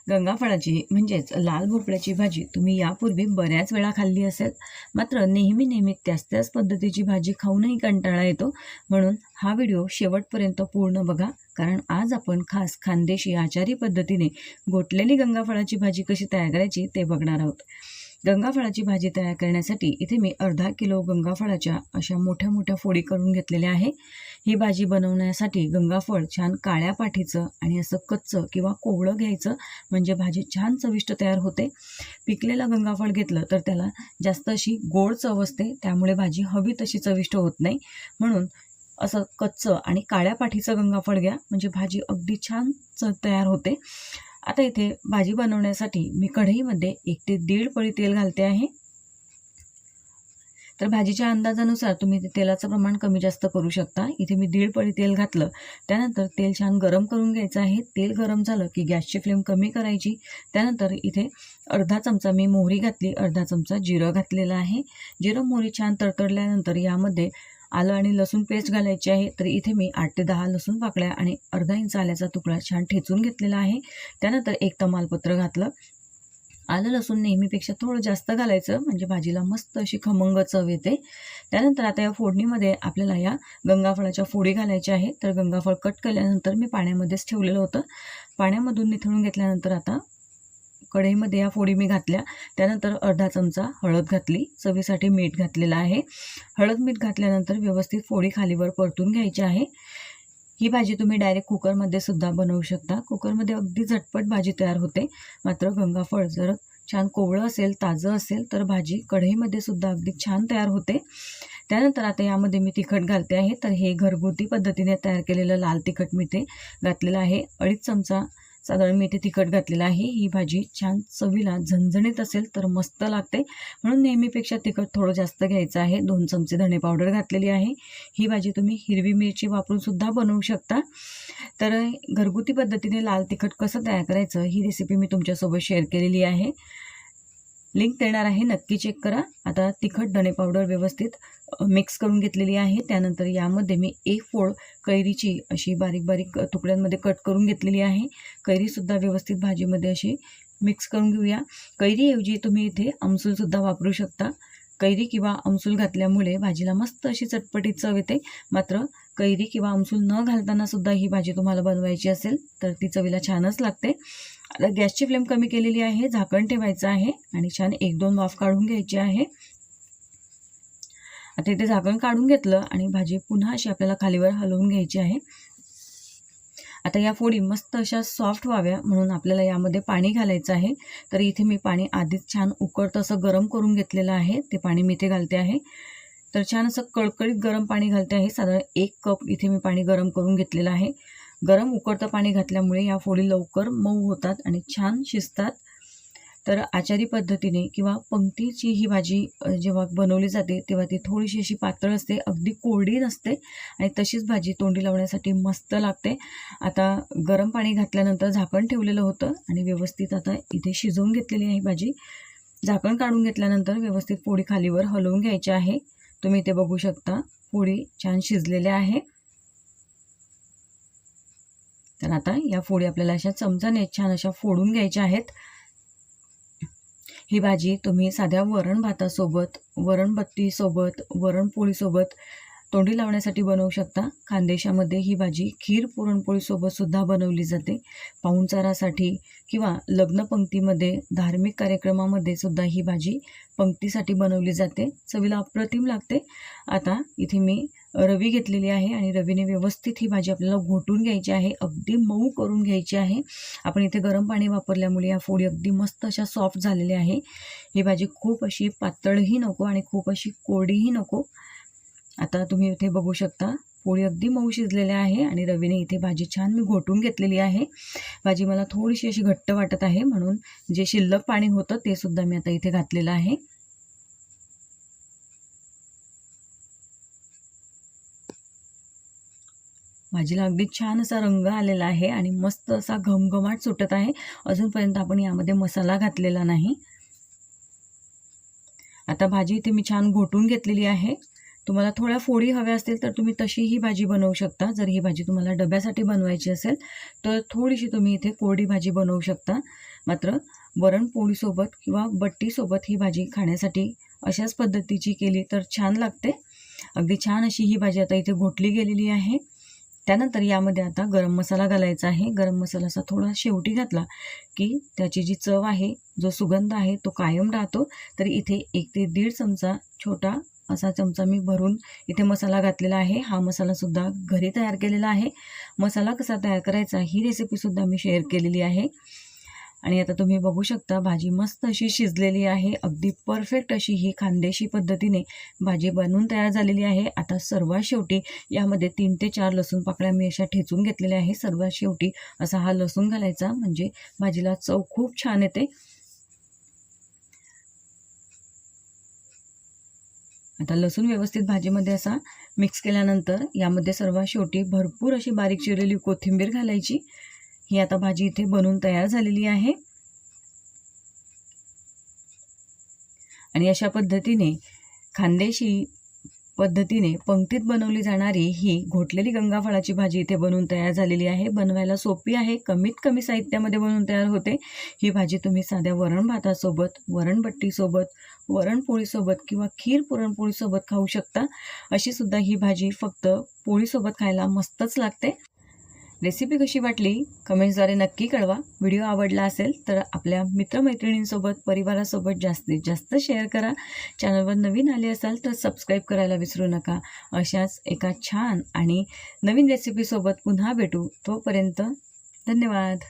गंगाफळाची म्हणजेच लाल भोपळ्याची भाजी तुम्ही यापूर्वी बऱ्याच वेळा खाल्ली असेल, मात्र नेहमी त्याच पद्धतीची भाजी खाऊनही कंटाळा येतो. म्हणून हा व्हिडिओ शेवटपर्यंत पूर्ण बघा, कारण आज आपण खास खानदेशी आचारी पद्धतीने गोटलेली गंगाफळाची भाजी कशी तयार करायची ते बघणार आहोत. गंगाफळाची भाजी तयार करण्यासाठी इथे मी अर्धा किलो गंगाफळाच्या अशा मोठ्या मोठ्या फोडी करून घेतलेल्या आहे. ही भाजी बनवण्यासाठी गंगाफळ छान काळ्या पाठीचं आणि असं कच्चं किंवा कोवळं घ्यायचं, म्हणजे भाजी छान चविष्ट तयार होते. पिकलेलं गंगाफळ घेतलं तर त्याला जास्त अशी गोड चव असते, त्यामुळे भाजी हवी तशी चविष्ट होत नाही. म्हणून असं कच्चं आणि काळ्या पाठीचं गंगाफळ घ्या, म्हणजे भाजी अगदी छान तयार होते. आता इथे भाजी बनवण्यासाठी मी कढईमध्ये 1 ते 1.5 पळी तेल घालते आहे. तर भाजीच्या अंदाजानुसार तुम्ही तेलाचं प्रमाण कमी जास्त करू शकता. इथे मी 1.5 पळी तेल घातलं. त्यानंतर तेल छान गरम करून घ्यायचं आहे. तेल गरम झालं की गॅसची फ्लेम कमी करायची. त्यानंतर इथे अर्धा चमचा मी मोहरी घातली, अर्धा चमचा जिरं घातलेलं आहे. जिरं मोहरी छान तडतडल्यानंतर यामध्ये आलं आणि लसूण पेस्ट घालायची आहे. तर इथे मी 8 ते 10 लसूण पाकळ्या आणि अर्धा इंच आल्याचा तुकडा छान ठेचून घेतलेला आहे. त्यानंतर 1 तमालपत्र घातलं. आलं लसूण नेहमीपेक्षा थोडं जास्त घालायचं, म्हणजे भाजीला मस्त अशी खमंग चव येते. त्यानंतर आता या फोडणीमध्ये आपल्याला या गंगाफळाच्या फोडी घालायच्या आहे. तर गंगाफळ कट केल्यानंतर मी पाण्यामध्येच ठेवलेलं होतं. पाण्यामधून निथळून घेतल्यानंतर आता कढईमध्ये या फोडी मी घातल्या. त्यानंतर अर्धा चमचा हळद घातली, चवीसाठी मीठ घातलेलं आहे. हळद मीठ घातल्यानंतर व्यवस्थित फोडी खालीवर परतून घ्यायची आहे. ही भाजी तुम्ही डायरेक्ट कुकरमध्ये सुद्धा बनवू शकता. कुकरमध्ये अगदी झटपट भाजी तयार होते. मात्र गंगाफळ जर छान कोवळं असेल, ताजं असेल तर भाजी कढईमध्ये सुद्धा अगदी छान तयार होते. त्यानंतर आता यामध्ये मी तिखट घालते आहे. तर हे घरगुती पद्धतीने तयार केलेलं लाल तिखट मी ते घातलेलं आहे. 2.5 चमचा साधारण मी इथे तिखट घातलेलं आहे. ही भाजी छान चवीला झणझणीत असेल तर मस्त लागते, म्हणून नेहमीपेक्षा तिखट थोडं जास्त घ्यायचं आहे. 2 चमचे धणे पावडर घातलेली आहे. ही भाजी तुम्ही हिरवी मिरची वापरून सुद्धा बनवू शकता. तर घरगुती पद्धतीने लाल तिखट कसं तयार करायचं ही रेसिपी मी तुमच्यासोबत शेअर केलेली आहे. लिंक देणार आहे, नक्की चेक करा. आता तिखट धणे पावडर व्यवस्थित मिक्स करून घेतलेली आहे. त्यानंतर यामध्ये मी 1 फोड कैरीची अशी बारीक तुकड्यांमध्ये कट करून घेतलेली आहे. कैरीसुद्धा व्यवस्थित भाजीमध्ये अशी मिक्स करून घेऊया. कैरीऐवजी तुम्ही इथे आमसूलसुद्धा वापरू शकता. कैरी किंवा आमसूल घातल्यामुळे भाजीला मस्त अशी चटपटीत चव येते. मात्र कैरी किंवा आमसूल न घालताना सुद्धा ही भाजी तुम्हाला बनवायची असेल तर ती चवीला छानच लागते. आता गॅसची फ्लेम कमी केलेली आहे, झाकण ठेवायचं आहे आणि छान 1-2 वाफ काढून घ्यायची आहे. आता इथे झाकण काढून घेतलं आणि भाजी पुन्हा अशी आपल्याला खालीवर हलवून घ्यायची आहे. आता या फोडी मस्त अशा सॉफ्ट व्हाव्या म्हणून आपल्याला यामध्ये पाणी घालायचं आहे. तर इथे मी पाणी आधीच छान उकळतं असं गरम करून घेतलेलं आहे. ते पाणी मी इथे घालते आहे. तर छान असं कळकळीत गरम पाणी घालते आहे. साधारण 1 कप इथे मी पाणी गरम करून घेतलेलं आहे. गरम उकळतं पाणी घातल्यामुळे या फोडी लवकर मऊ होतात आणि छान शिजतात. तर आचारी पद्धतीने किंवा पंक्तीची ही भाजी जेव्हा बनवली जाते तेव्हा ती थोडीशी अशी पातळ असते, अगदी कोरडी नसते आणि तशीच भाजी तोंडी लावण्यासाठी मस्त लागते. आता गरम पाणी घातल्यानंतर झाकण ठेवलेलं होतं आणि व्यवस्थित आता इथे शिजवून घेतलेली आहे भाजी. झाकण काढून घेतल्यानंतर व्यवस्थित फोडी खालीवर हलवून घ्यायची आहे. तुम्ही इथे बघू शकता फोडी छान शिजलेल्या आहे. तर आता या फोडी आपल्याला अशा चमचाने छान अशा फोडून घ्यायच्या आहेत. ही भाजी तुम्ही साध्या वरण भातासोबत, वरणबत्तीसोबत, वरणपोळीसोबत तोंडी लावण्यासाठी बनवू शकता. खानदेशामध्ये ही भाजी खीर पुरणपोळीसोबत सुद्धा बनवली जाते. पाहुणचारासाठी किंवा लग्न पंक्तीमध्ये, धार्मिक कार्यक्रमामध्ये सुद्धा ही भाजी पंक्तीसाठी बनवली जाते. चवीला अप्रतिम लागते. आता इथे मी रवी घेतलेली आहे आणि रवीने व्यवस्थित ही भाजी आपल्याला घोटून घ्यायची आहे, अगदी मऊ करून घ्यायची आहे. आपण इथे गरम पाणी वापरल्यामुळे या फोडी अगदी मस्त अशा सॉफ्ट झालेल्या आहे. ही भाजी खूप अशी पातळही नको आणि खूप अशी कोरडीही नको. आता तुम्ही इथे बघू शकता पोळी अगदी मऊ शिजलेल्या आहे आणि रवीने इथे भाजी छान मी घोटून घेतलेली आहे. भाजी मला थोडीशी अशी घट्ट वाटत आहे, म्हणून जे शिल्लक पाणी होतं ते सुद्धा मी आता इथे घातलेलं आहे. भाजीला अगदी छान असा रंग आलेला आहे आणि मस्त असा घमघमाट सुटत आहे. अजूनपर्यंत आपण यामध्ये मसाला घातलेला नाही. आता भाजी इथे मी छान घोटून घेतलेली आहे. तुम्हाला थोड्या फोडी हव्या असतील तर तुम्ही तशी ही भाजी बनवू शकता. जर ही भाजी तुम्हाला डब्यासाठी बनवायची असेल तर थोडीशी तुम्ही इथे कोरडी भाजी बनवू शकता. मात्र वरणपोळीसोबत किंवा बट्टीसोबत ही भाजी खाण्यासाठी अशाच पद्धतीची केली तर छान लागते. अगदी छान अशी ही भाजी आता इथे घोटली गेलेली आहे. त्यानंतर यामध्ये आता गरम मसाला घालायचा आहे. गरम मसाला असा थोडा शेवटी घातला की त्याची जी चव आहे, जो सुगंध आहे तो कायम राहतो. तर इथे 1 ते 1.5 चमचा छोटा असा चमचा मी भरून इथे मसाला घातलेला आहे. हा मसालासुद्धा घरी तयार केलेला आहे. मसाला कसा तयार करायचा ही रेसिपीसुद्धा मी शेअर केलेली आहे. आणि आता तुम्ही बघू शकता भाजी मस्त अशी शिजलेली आहे. अगदी परफेक्ट अशी ही खानदेशी पद्धतीने भाजी बनवून तयार झालेली आहे. आता सर्वात शेवटी यामध्ये 3 ते 4 लसूण पाकळ्या मी अशा ठेचून घेतलेल्या आहे. सर्वात शेवटी असा हा लसूण घालायचा म्हणजे भाजीला चव खूप छान येते. आता लसूण व्यवस्थित भाजीमध्ये असा मिक्स केल्यानंतर यामध्ये सर्वात शेवटी भरपूर अशी बारीक चिरलेली कोथिंबीर घालायची. ही आता भाजी इथे बनवून तयार झालेली आहे. आणि अशा पद्धतीने खानदेशी पद्धतीने पंक्तीत बनवली जाणारी ही घोटलेली गंगाफळाची भाजी इथे बनवून तयार झालेली आहे. बनवायला सोपी आहे. कमीत कमी साहित्यामध्ये बनवून तयार होते. ही भाजी तुम्ही साध्या वरण भातासोबत, वरणबट्टीसोबत, वरणपोळीसोबत किंवा खीर पुरणपोळीसोबत खाऊ शकता. अशी सुद्धा ही भाजी फक्त पोळीसोबत खायला मस्तच लागते. रेसिपी कशी वाटली कमेंट्सद्वारे नक्की कळवा. व्हिडिओ आवडला असेल तर आपल्या मित्रमैत्रिणींसोबत, परिवारासोबत जास्तीत जास्त शेअर करा. चॅनलवर नवीन आले असाल तर सबस्क्राईब करायला विसरू नका. अशाच एका छान आणि नवीन रेसिपीसोबत पुन्हा भेटू. तोपर्यंत धन्यवाद.